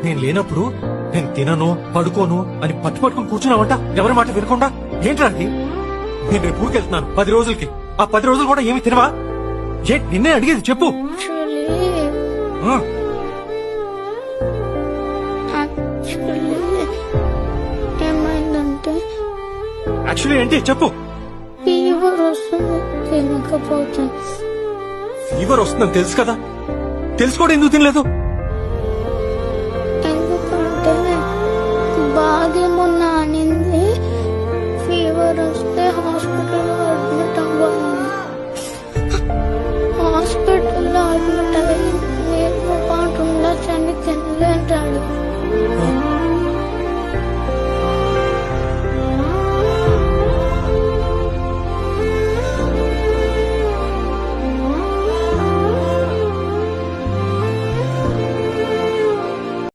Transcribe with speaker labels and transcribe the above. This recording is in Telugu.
Speaker 1: నేను లేనప్పుడు నేను తినను పడుకోను అని పట్టుకొని కూర్చున్నావంట ఎవరి మాట వినకుండా. ఏంటండి నేను రేపు ఊరికెళ్తున్నాను 10 రోజులకి. ఆ 10 రోజులు కూడా ఏమి తినవా? నిన్నే అడిగేది చెప్పు.
Speaker 2: ఏమైందంటే
Speaker 1: యాక్చువల్లీ ఏంటి చెప్పు.
Speaker 2: ఫీవర్ వస్తుంది తినకపోతే.
Speaker 1: ఫీవర్ వస్తుందని తెలుసు కదా, తెలుసుకోవడం ఎందుకు తినలేదు?
Speaker 2: ఎందుకంటే బాగేమన్నా అనింది, ఫీవర్ వస్తే హాస్పిటల్లో అడ్మిట్ అవ్వాలి. హాస్పిటల్లో అడ్మిట్ అయ్యి నీతో పాటు ఉండొచ్చని తినలేంటాడు.